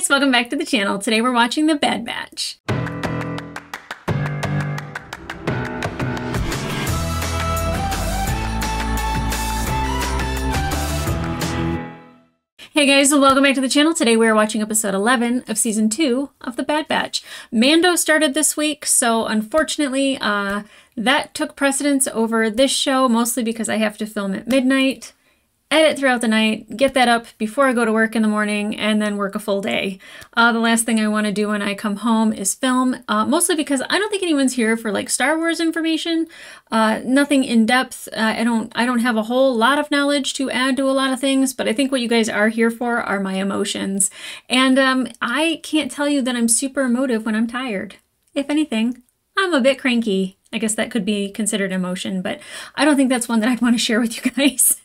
guys, welcome back to the channel. Today we're watching The Bad Batch. Hey guys, welcome back to the channel. Today we're watching episode 11 of season 2 of The Bad Batch. Mando started this week, so unfortunately that took precedence over this show, mostly because I have to film at midnight, edit throughout the night, get that up before I go to work in the morning, and then work a full day. The last thing I want to do when I come home is film, mostly because I don't think anyone's here for like Star Wars information. Nothing in depth. I don't have a whole lot of knowledge to add to a lot of things, but I think what you guys are here for are my emotions. And I can't tell you that I'm super emotive when I'm tired. If anything, I'm a bit cranky. I guess that could be considered emotion, but I don't think that's one that I'd want to share with you guys.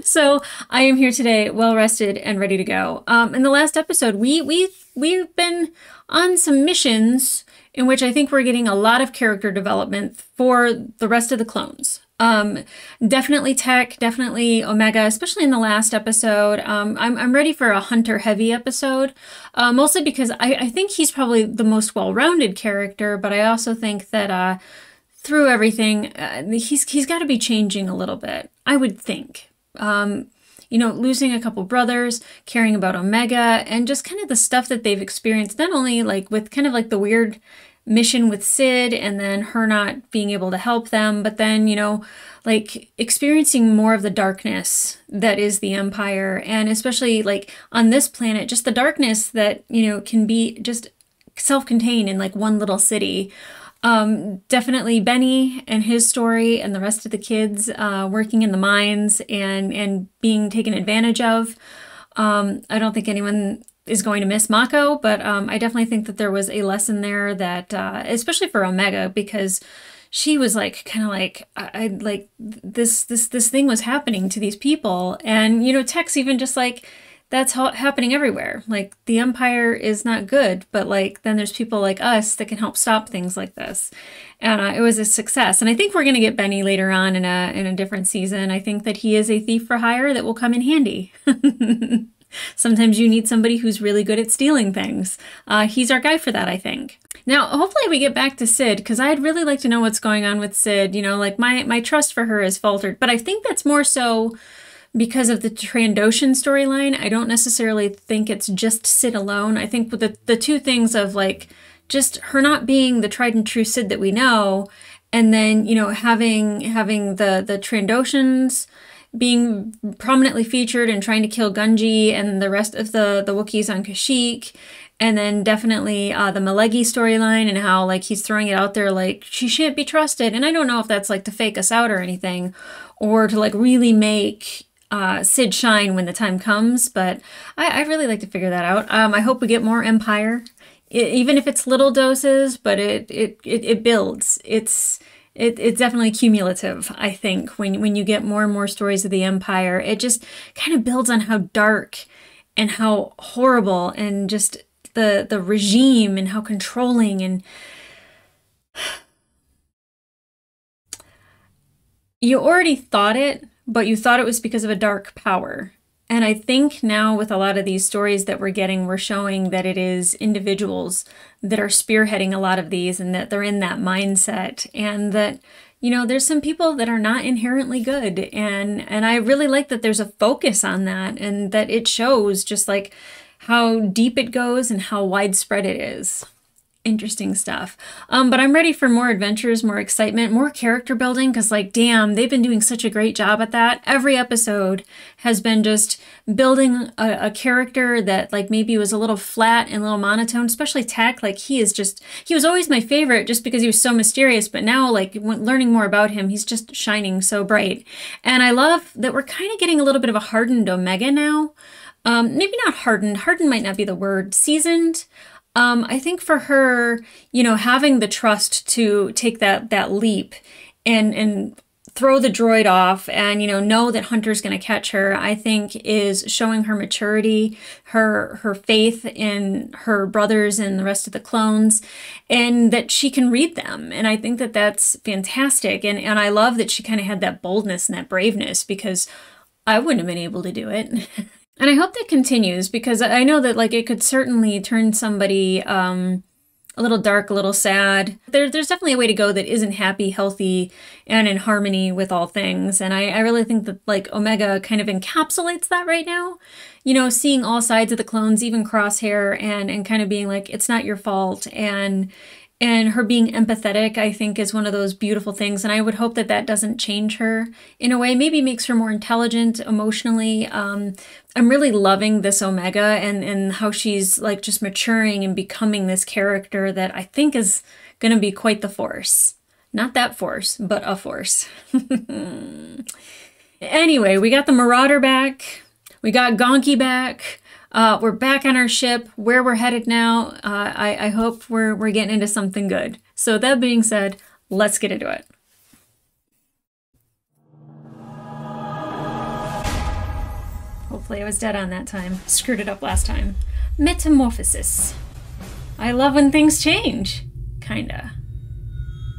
So I am here today, well rested and ready to go. In the last episode, we've been on some missions in which I think we're getting a lot of character development for the rest of the clones. Definitely Tech, definitely Omega, especially in the last episode. I'm ready for a Hunter heavy episode, mostly because I think he's probably the most well-rounded character, but I also think that through everything, he's got to be changing a little bit, I would think. You know, losing a couple brothers, caring about Omega, and just kind of the stuff that they've experienced, not only like with kind of like the weird mission with Sid and then her not being able to help them, but then, you know, like experiencing more of the darkness that is the Empire, and especially like on this planet, just the darkness that, you know, can be just self-contained in like one little city. Definitely Benny and his story and the rest of the kids working in the mines and being taken advantage of. I don't think anyone is going to miss Mako, but I definitely think that there was a lesson there that, especially for Omega, because she was like, kind of like, this thing was happening to these people. And, you know, Tech's even just like, that's happening everywhere. Like, the Empire is not good, but like, then there's people like us that can help stop things like this. And it was a success. And I think we're going to get Benny later on in a different season. I think that he is a thief for hire that will come in handy. Sometimes you need somebody who's really good at stealing things. He's our guy for that, I think. Now, hopefully we get back to Sid, because I'd really like to know what's going on with Sid. You know, like my trust for her has faltered, but I think that's more so because of the Trandoshan storyline. I don't necessarily think it's just Sid alone. I think with the two things of like just her not being the tried and true Sid that we know, and then, you know, having the Trandoshans being prominently featured and trying to kill Gungi and the rest of the Wookiees on Kashyyyk. And then definitely the Malegi storyline and how like he's throwing it out there like she shan't be trusted. And I don't know if that's like to fake us out or anything, or to like really make Sid shine when the time comes, but I'd really like to figure that out. I hope we get more Empire, even if it's little doses, but it builds. It's definitely cumulative, I think, when you get more and more stories of the Empire. It just kind of builds on how dark and how horrible and just the regime and how controlling, and you already thought it, but you thought it was because of a dark power. And I think now with a lot of these stories that we're getting, we're showing that it is individuals that are spearheading a lot of these, and that they're in that mindset, and that, you know, there's some people that are not inherently good. And I really like that there's a focus on that, and that it shows just like how deep it goes and how widespread it is. Interesting stuff. But I'm ready for more adventures, more excitement, more character building, because like, damn, they've been doing such a great job at that. Every episode has been just building a character that like maybe was a little flat and a little monotone, especially Tech. Like he was always my favorite just because he was so mysterious, but now like learning more about him, he's just shining so bright. And I love that we're kind of getting a little bit of a hardened Omega now. Maybe not hardened. Hardened might not be the word. Seasoned. I think for her, you know, having the trust to take that leap and throw the droid off and, you know that Hunter's going to catch her, I think is showing her maturity, her faith in her brothers and the rest of the clones, and that she can read them. And I think that that's fantastic. And I love that she kind of had that boldness and that braveness, because I wouldn't have been able to do it. And I hope that continues, because I know that, like, it could certainly turn somebody a little dark, a little sad. There's definitely a way to go that isn't happy, healthy, and in harmony with all things. And I really think that, like, Omega kind of encapsulates that right now. You know, seeing all sides of the clones, even Crosshair, and kind of being like, it's not your fault. And her being empathetic, I think, is one of those beautiful things. And I would hope that that doesn't change her in a way, maybe makes her more intelligent emotionally. I'm really loving this Omega and how she's like just maturing and becoming this character that I think is going to be quite the force. Not that force, but a force. Anyway, we got the Marauder back. We got Gonky back. We're back on our ship, where we're headed now. I hope we're getting into something good. So that being said, let's get into it. Hopefully I was dead on that time. Screwed it up last time. Metamorphosis. I love when things change. Kinda.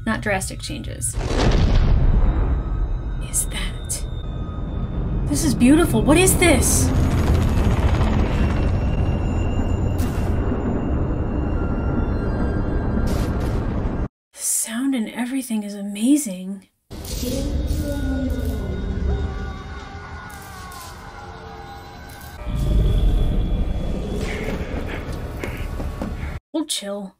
Not drastic changes. Is that? This is beautiful. What is this? Sound and everything is amazing. We'll chill.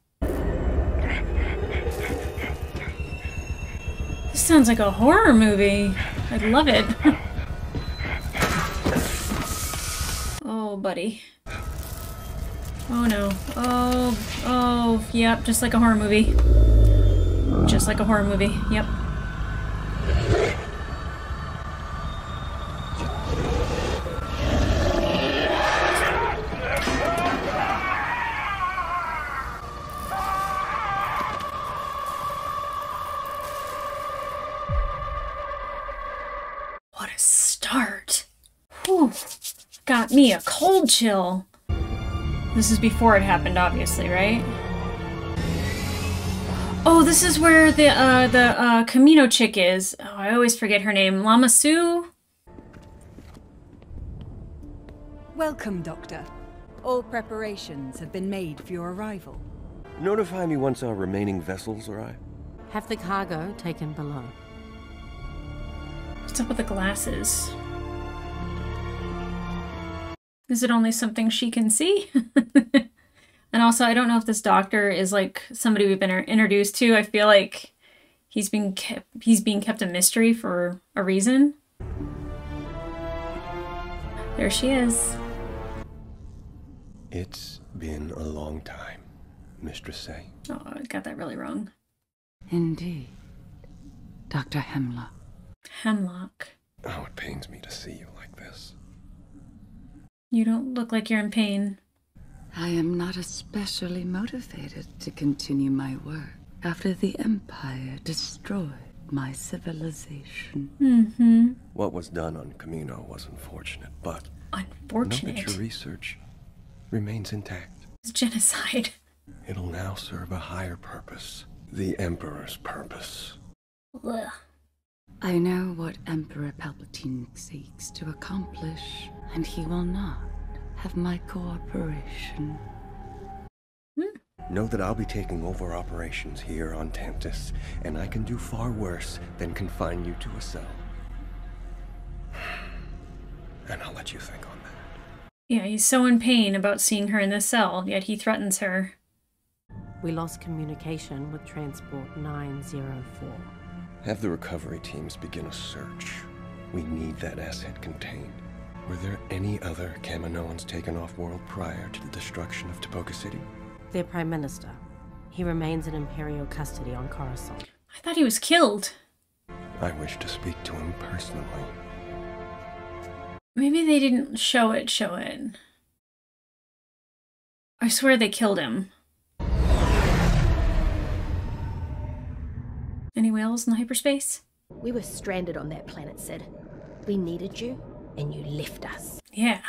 This sounds like a horror movie. I love it. Oh, buddy. Oh no. Oh, yep, just like a horror movie. Just like a horror movie, yep. What a start. Whew. Got me a cold chill. This is before it happened, obviously, right? Oh, this is where the Camino chick is. Oh, I always forget her name. Lama Sue? Welcome, Doctor. All preparations have been made for your arrival. Notify me once our remaining vessels arrive. Have the cargo taken below. What's up with the glasses? Is it only something she can see? And also, I don't know if this doctor is like somebody we've been introduced to. I feel like he's being kept a mystery for a reason. There she is. It's been a long time, Mistress Say. Oh, I got that really wrong. Indeed. Dr. Hemlock. Hemlock. Oh, it pains me to see you like this. You don't look like you're in pain. I am not especially motivated to continue my work after the Empire destroyed my civilization. Mm-hmm. What was done on Camino was unfortunate, but unfortunate. Know that your research remains intact. It's genocide. It'll now serve a higher purpose. The Emperor's purpose. Ugh. I know what Emperor Palpatine seeks to accomplish, and he will not have my cooperation. Know that I'll be taking over operations here on Tantus, and I can do far worse than confine you to a cell. And I'll let you think on that. Yeah, he's so in pain about seeing her in the cell, yet he threatens her. We lost communication with Transport 904. Have the recovery teams begin a search. We need that asset contained. Were there any other Kaminoans taken off-world prior to the destruction of Taboka City? Their Prime Minister. He remains in Imperial custody on Coruscant. I thought he was killed. I wish to speak to him personally. Maybe they didn't show it. I swear they killed him. Any whales in hyperspace? We were stranded on that planet, Sid. We needed you, and you left us. Yeah.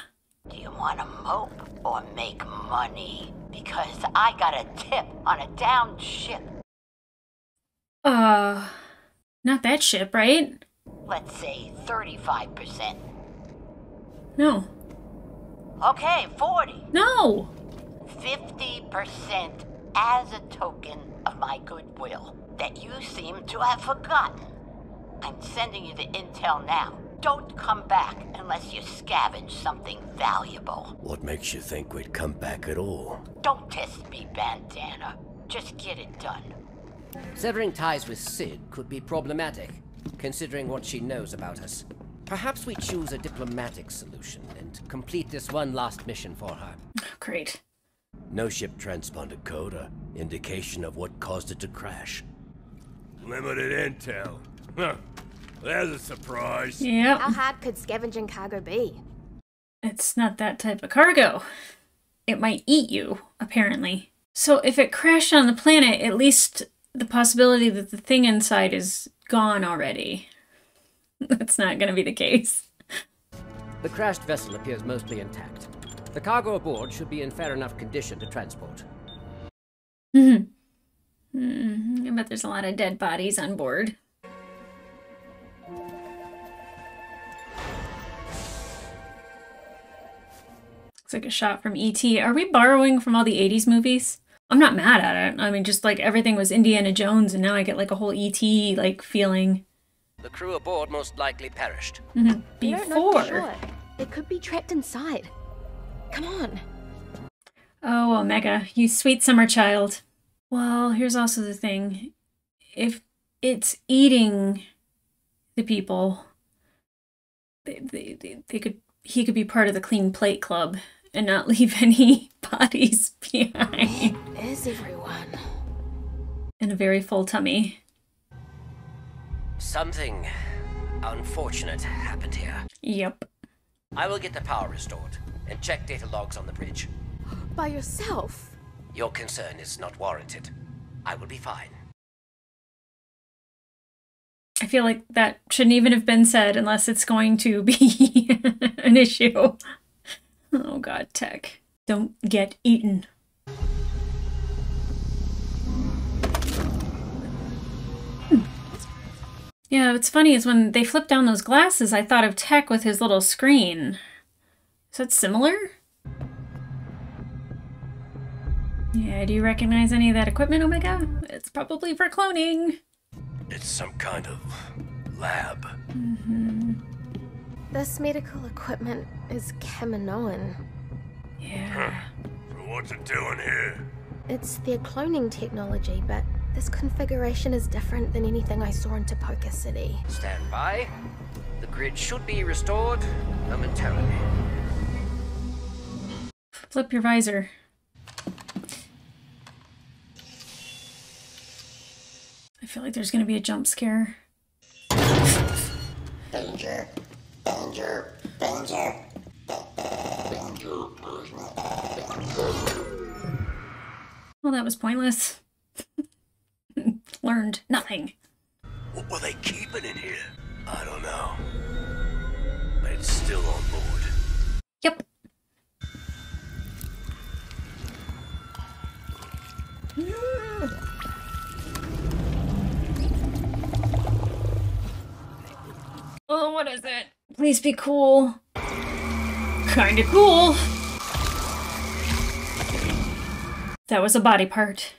Do you want to mope or make money? Because I got a tip on a downed ship. Not that ship, right? Let's say 35%. No. Okay, 40. No! 50% as a token of my goodwill that you seem to have forgotten. I'm sending you the intel now. Don't come back unless you scavenge something valuable. What makes you think we'd come back at all? Don't test me, Bandana. Just get it done. Severing ties with Sid could be problematic, considering what she knows about us. Perhaps we choose a diplomatic solution and complete this one last mission for her. Great. No ship transponder code or indication of what caused it to crash. Limited intel. Huh. There's a surprise. Yep. How hard could scavenging cargo be? It's not that type of cargo. It might eat you, apparently. So if it crashed on the planet, at least the possibility that the thing inside is gone already. That's not going to be the case. The crashed vessel appears mostly intact. The cargo aboard should be in fair enough condition to transport. I bet there's a lot of dead bodies on board. Looks like a shot from E.T. Are we borrowing from all the 80s movies? I'm not mad at it. I mean, just like everything was Indiana Jones and now I get like a whole E.T. like feeling. The crew aboard most likely perished. We don't know for Before. sure. They could be trapped inside. Come on. Oh, Omega, you sweet summer child. Well, here's also the thing. If it's eating the people, he could be part of the Clean Plate Club and not leave any bodies behind. Where's everyone? And a very full tummy. Something unfortunate happened here. Yep. I will get the power restored and check data logs on the bridge. By yourself? Your concern is not warranted. I will be fine. I feel like that shouldn't even have been said unless it's going to be an issue. Oh god, Tech. Don't get eaten. Yeah, what's funny is when they flipped down those glasses, I thought of Tech with his little screen. Is that similar? Yeah, do you recognize any of that equipment, Omega? It's probably for cloning. It's some kind of lab. This medical equipment is Kaminoan. Yeah. So what's it doing here? It's their cloning technology, but this configuration is different than anything I saw in Topoka City. Stand by. The grid should be restored momentarily. Flip your visor. I feel like there's gonna be a jump scare. Danger, danger, danger, danger. Well, that was pointless. Learned nothing. What were they keeping in here? I don't know. But it's still on board. Yep. Oh, what is it? Please be cool. Kinda cool. That was a body part.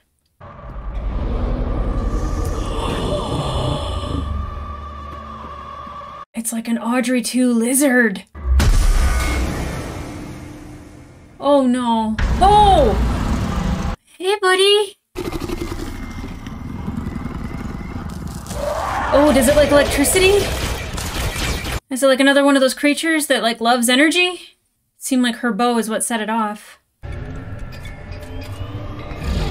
It's like an Audrey 2 lizard. Oh no. Oh! Hey, buddy. Oh, does it like electricity? Is it like another one of those creatures that like loves energy? It seemed like her bow is what set it off.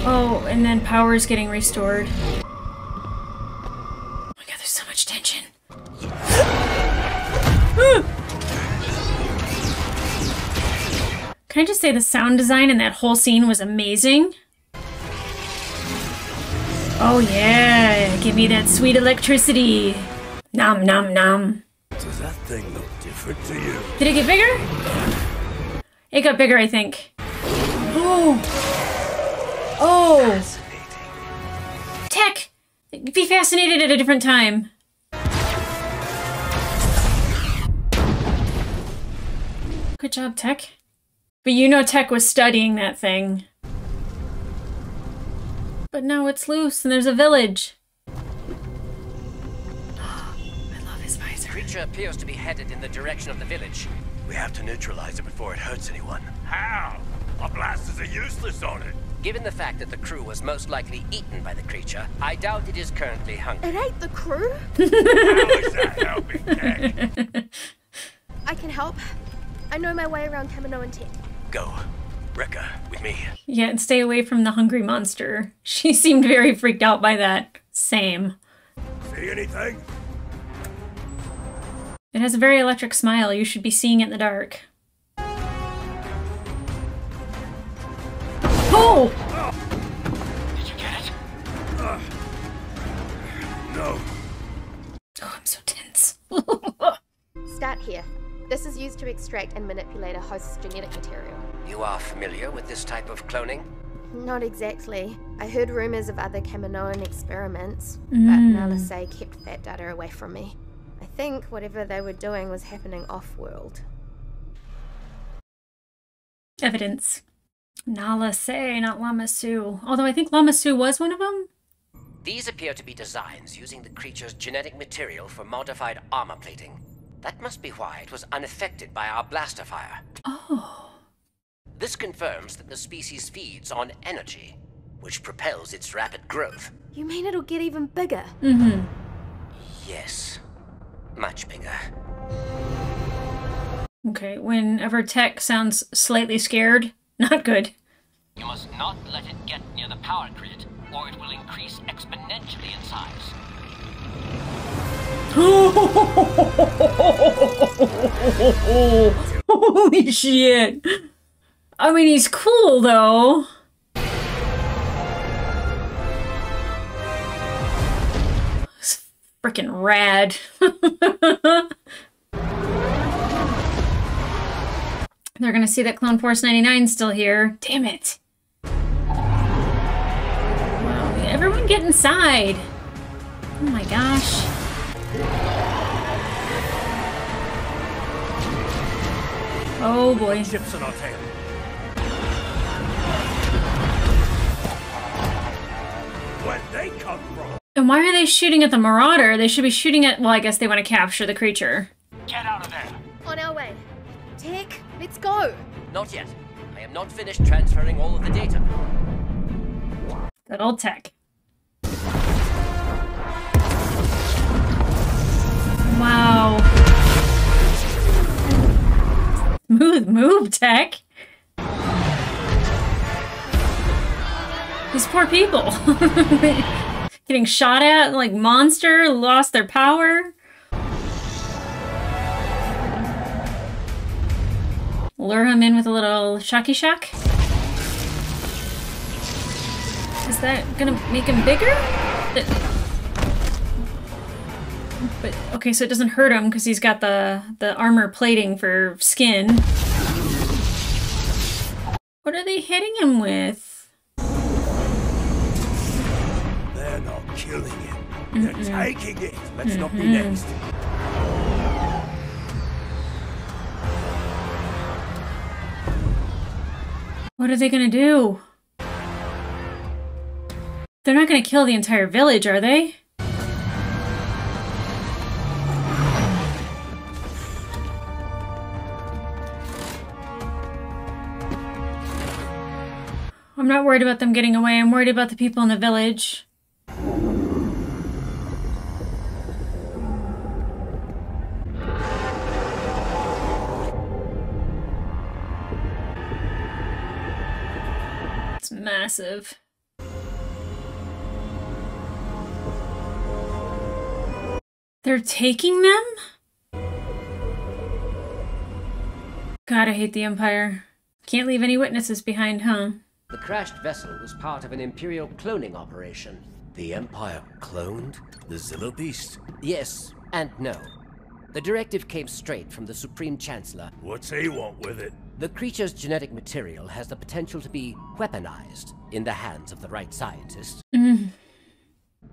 Oh, and then power's getting restored. Oh my god, there's so much tension. Can I just say the sound design in that whole scene was amazing? Oh yeah, give me that sweet electricity. Nom nom nom. Does that thing look different to you? Did it get bigger? It got bigger, I think. Oh! Oh! Tech! Be fascinated at a different time. Good job, Tech. But you know Tech was studying that thing. But now it's loose and there's a village. I love his visor. The creature appears to be headed in the direction of the village. We have to neutralize it before it hurts anyone. How? Our blasters are useless on it. Given the fact that the crew was most likely eaten by the creature, I doubt it is currently hungry. It ate the crew? How is that helping, Tech? I can help. I know my way around Kaminoan tech. Go. Rekka, with me. Yeah, and stay away from the hungry monster. She seemed very freaked out by that. Same. See anything? It has a very electric smile. You should be seeing it in the dark. Oh! Did you get it? No. Oh, I'm so tense. Start here. This is used to extract and manipulate a host's genetic material. You are familiar with this type of cloning? Not exactly. I heard rumors of other Kaminoan experiments, but Nalisay kept that data away from me. I think whatever they were doing was happening off-world. Evidence. Nalisay, not Lamassu. Although I think Lamassu was one of them? These appear to be designs using the creature's genetic material for modified armor plating. That must be why it was unaffected by our blaster fire. Oh. This confirms that the species feeds on energy, which propels its rapid growth. You mean it'll get even bigger? Mm-hmm. Yes. Much bigger. Okay, whenever Tech sounds slightly scared, not good. You must not let it get near the power grid, or it will increase exponentially in size. Holy shit. I mean, he's cool, though. It's freaking rad. They're gonna see that Clone Force 99's still here. Damn it. Wow, everyone get inside. Oh my gosh. Oh boy. Chips on our tail. Where'd they come from? And why are they shooting at the Marauder? They should be shooting at, well, I guess they want to capture the creature. Get out of there! On our way. Tech, let's go! Not yet. I am not finished transferring all of the data. Good old Tech. Wow. Move, Tech. These poor people. Getting shot at like monster, lost their power. Lure him in with a little shocky shock. Is that gonna make him bigger? But okay, so it doesn't hurt him because he's got the armor plating for skin. What are they hitting him with? They're not killing it. They're taking it. Let's not be next. What are they gonna do? They're not gonna kill the entire village, are they? I'm not worried about them getting away. I'm worried about the people in the village. It's massive. They're taking them? God, I hate the Empire. Can't leave any witnesses behind, huh? The crashed vessel was part of an Imperial cloning operation. The Empire cloned the Zilla Beast? Yes and no. The directive came straight from the Supreme Chancellor. What's he want with it? The creature's genetic material has the potential to be weaponized in the hands of the right scientist.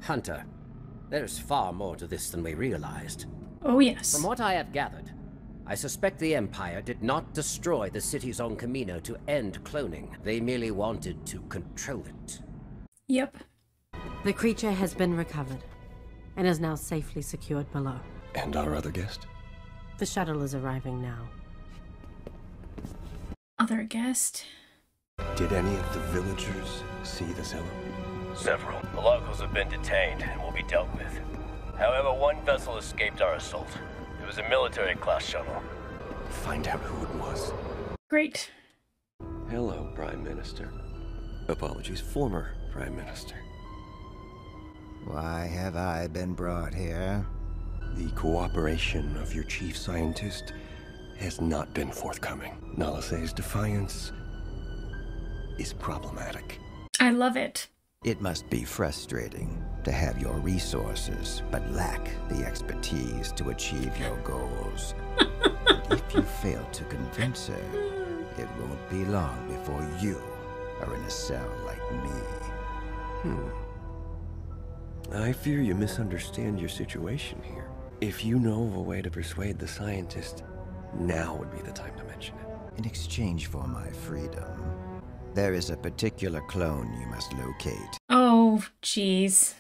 Hunter, there's far more to this than we realized. Oh, yes. From what I have gathered, I suspect the Empire did not destroy the cities on Camino to end cloning. They merely wanted to control it. Yep. The creature has been recovered and is now safely secured below. And our other guest? The shuttle is arriving now. Other guest? Did any of the villagers see the Zillow? Several. The locals have been detained and will be dealt with. However, one vessel escaped our assault. It was a military-class shuttle. Find out who it was. Great. Hello, Prime Minister. Apologies, former Prime Minister. Why have I been brought here? The cooperation of your chief scientist has not been forthcoming. Nalase's defiance is problematic. I love it. It must be frustrating to have your resources, but lack the expertise to achieve your goals. If you fail to convince her, it won't be long before you are in a cell like me. I fear you misunderstand your situation here. If you know of a way to persuade the scientist, now would be the time to mention it. In exchange for my freedom, there is a particular clone you must locate. Oh, jeez.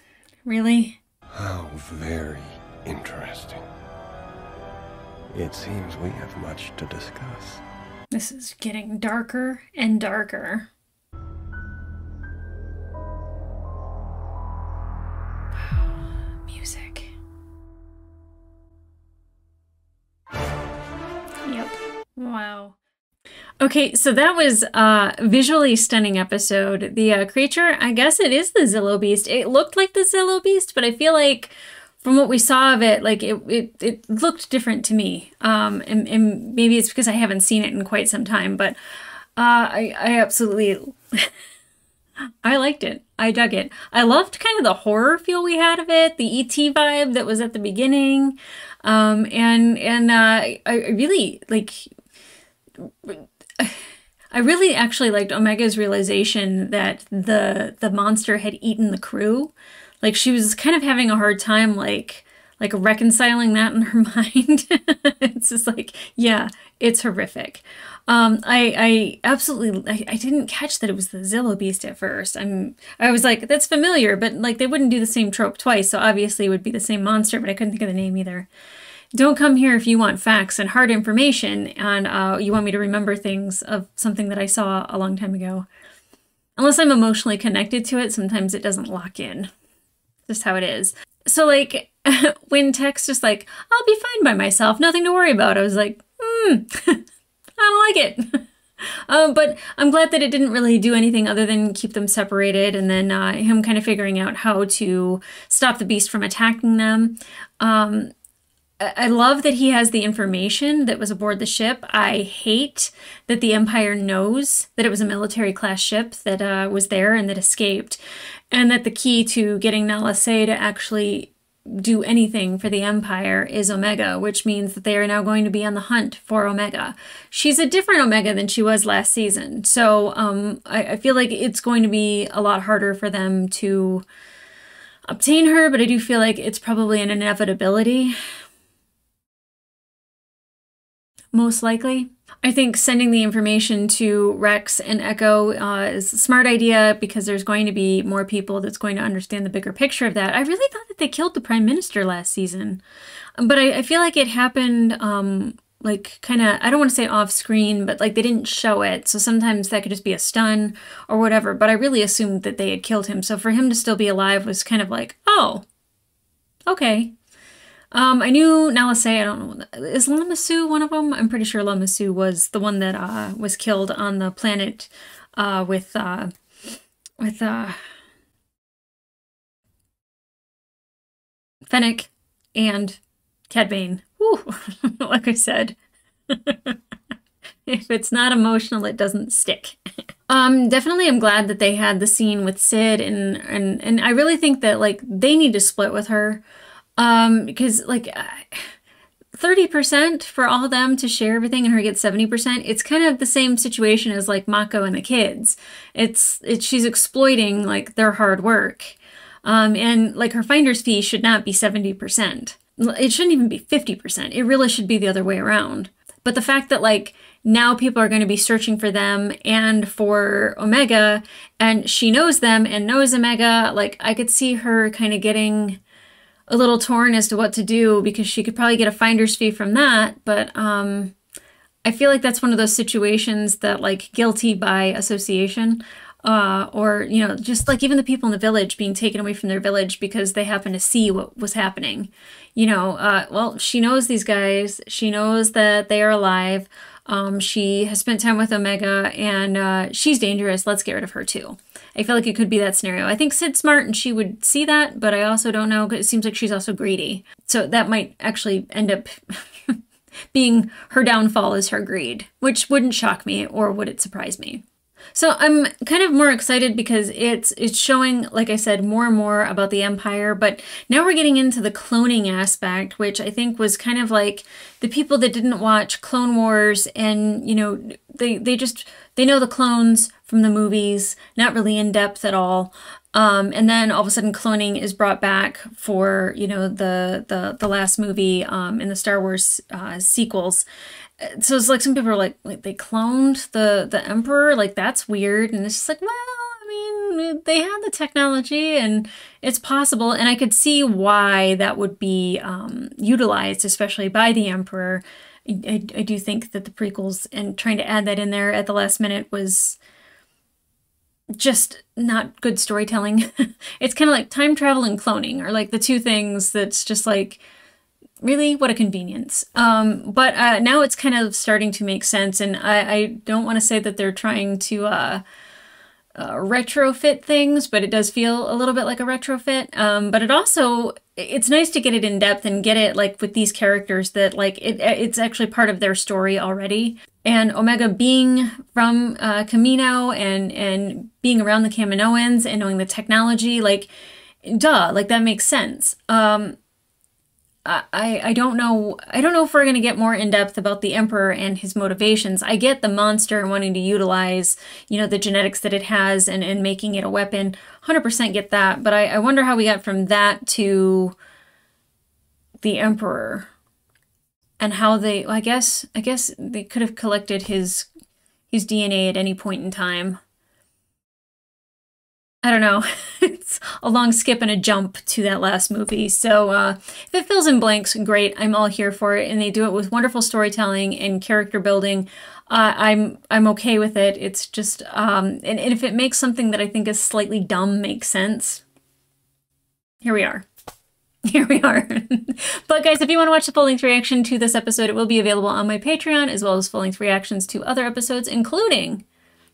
Really? How very interesting. It seems we have much to discuss. This is getting darker and darker. Music. Yep. Wow. Okay, so that was a visually stunning episode. The creature, I guess it is the Zillow Beast. It looked like the Zillow Beast, but I feel like from what we saw of it, like it looked different to me. And maybe it's because I haven't seen it in quite some time, but I absolutely, I liked it. I dug it. I loved kind of the horror feel we had of it, the E.T. vibe that was at the beginning. I really like... I really actually liked Omega's realization that the monster had eaten the crew. Like, she was kind of having a hard time, like reconciling that in her mind. It's just like, yeah, it's horrific. I absolutely, I didn't catch that it was the Zillow Beast at first. I was like, that's familiar, but like they wouldn't do the same trope twice, so obviously it would be the same monster, but I couldn't think of the name either. Don't come here if you want facts and hard information and you want me to remember things of something that I saw a long time ago. Unless I'm emotionally connected to it, sometimes it doesn't lock in. Just how it is. So like, when Tech's just like, I'll be fine by myself, nothing to worry about, I was like, I don't like it. But I'm glad that it didn't really do anything other than keep them separated, and then him kind of figuring out how to stop the beast from attacking them. I love that he has the information that was aboard the ship. I hate that the Empire knows that it was a military-class ship that was there and that escaped, and that the key to getting Nalase to actually do anything for the Empire is Omega, which means that they are now going to be on the hunt for Omega. She's a different Omega than she was last season, so I feel like it's going to be a lot harder for them to obtain her, but I do feel like it's probably an inevitability. Most likely. I think sending the information to Rex and Echo is a smart idea because there's going to be more people that's going to understand the bigger picture of that. I really thought that they killed the Prime Minister last season, but I feel like it happened like kind of, I don't want to say off screen, but like they didn't show it. So sometimes that could just be a stun or whatever, but I really assumed that they had killed him. So for him to still be alive was kind of like, oh, okay. I knew Nalase, I don't know, is Lamassu one of them? I'm pretty sure Lamassu was the one that was killed on the planet with Fennec and Cad Bane. Whew, like I said, if it's not emotional, it doesn't stick. Definitely I'm glad that they had the scene with Sid, and I really think that like they need to split with her. Because like 30% for all of them to share everything and her get 70%, it's kind of the same situation as like Mako and the kids. She's exploiting like their hard work. And like her finder's fee should not be 70%. It shouldn't even be 50%. It really should be the other way around. But the fact that like now people are going to be searching for them and for Omega, and she knows them and knows Omega, like I could see her kind of getting a little torn as to what to do, because she could probably get a finder's fee from that. But I feel like that's one of those situations that like guilty by association, or, you know, just like even the people in the village being taken away from their village because they happen to see what was happening. You know, well, she knows these guys. She knows that they are alive. She has spent time with Omega, and she's dangerous. Let's get rid of her too. I feel like it could be that scenario. I think Sid's smart and she would see that, but I also don't know, because it seems like she's also greedy. So that might actually end up being her downfall, is her greed, which wouldn't shock me, or would it surprise me? So I'm kind of more excited because it's showing, like I said, more and more about the Empire, but now we're getting into the cloning aspect, which I think was kind of like the people that didn't watch Clone Wars, and, you know, they know the clones from the movies, not really in depth at all. And then all of a sudden cloning is brought back for, you know, the last movie in the Star Wars sequels. So it's like some people are like they cloned the Emperor, like that's weird. And it's just like, well, I mean, they had the technology and it's possible. And I could see why that would be utilized, especially by the Emperor. I do think that the prequels and trying to add that in there at the last minute was just not good storytelling. It's kind of like time travel and cloning are like the two things that's just like, really, what a convenience. But now it's kind of starting to make sense, and I don't want to say that they're trying to retrofit things, but it does feel a little bit like a retrofit. But it also, it's nice to get it in depth and get it like with these characters that like it's actually part of their story already. And Omega being from Kamino and being around the Kaminoans and knowing the technology, like, duh, like that makes sense. I don't know if we're going to get more in depth about the Emperor and his motivations. I get the monster and wanting to utilize, you know, the genetics that it has and making it a weapon. 100% get that. But I wonder how we got from that to the Emperor, and how they, I guess they could have collected his DNA at any point in time. I don't know. It's a long skip and a jump to that last movie. So if it fills in blanks, great. I'm all here for it. And they do it with wonderful storytelling and character building. I'm okay with it. It's just, and if it makes something that I think is slightly dumb make sense, here we are. Here we are. But guys, if you want to watch the full-length reaction to this episode, it will be available on my Patreon, as well as full-length reactions to other episodes, including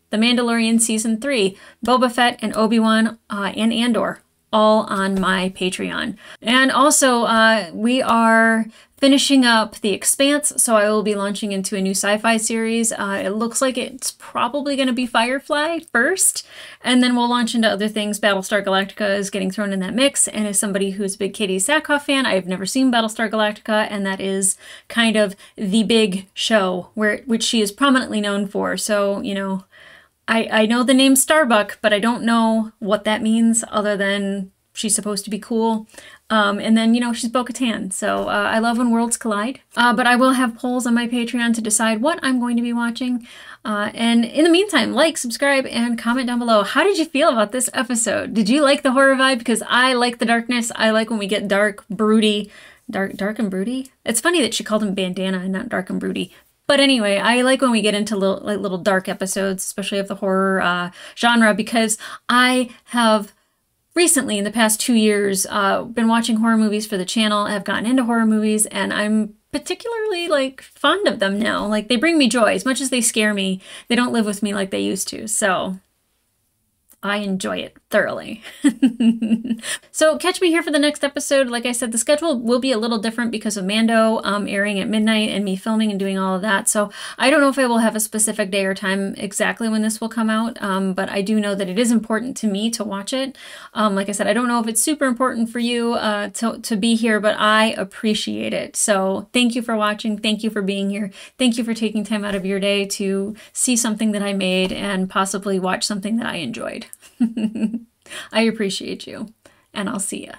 The Mandalorian Season 3, Boba Fett and Obi-Wan, and Andor, all on my Patreon. And also, we are finishing up The Expanse, so I will be launching into a new sci-fi series. It looks like it's probably going to be Firefly first, and then we'll launch into other things. Battlestar Galactica is getting thrown in that mix, and as somebody who's a big Katie Sackhoff fan, I've never seen Battlestar Galactica, and that is kind of the big show which she is prominently known for. So, you know, I know the name Starbuck, but I don't know what that means other than she's supposed to be cool. And then, you know, she's Bo-Katan. So I love when worlds collide. But I will have polls on my Patreon to decide what I'm going to be watching. And in the meantime, like, subscribe, and comment down below. How did you feel about this episode? Did you like the horror vibe? Because I like the darkness. I like when we get dark, broody. Dark and broody? It's funny that she called him Bandana and not dark and broody. But anyway, I like when we get into little dark episodes, especially of the horror genre, because I have recently, in the past 2 years, been watching horror movies for the channel. I've gotten into horror movies, and I'm particularly like fond of them now. Like, they bring me joy. As much as they scare me, they don't live with me like they used to. So I enjoy it thoroughly. So catch me here for the next episode. Like I said, the schedule will be a little different because of Mando airing at midnight and me filming and doing all of that. So I don't know if I will have a specific day or time exactly when this will come out, but I do know that it is important to me to watch it. Like I said, I don't know if it's super important for you to be here, but I appreciate it. So thank you for watching. Thank you for being here. Thank you for taking time out of your day to see something that I made and possibly watch something that I enjoyed. I appreciate you, and I'll see ya.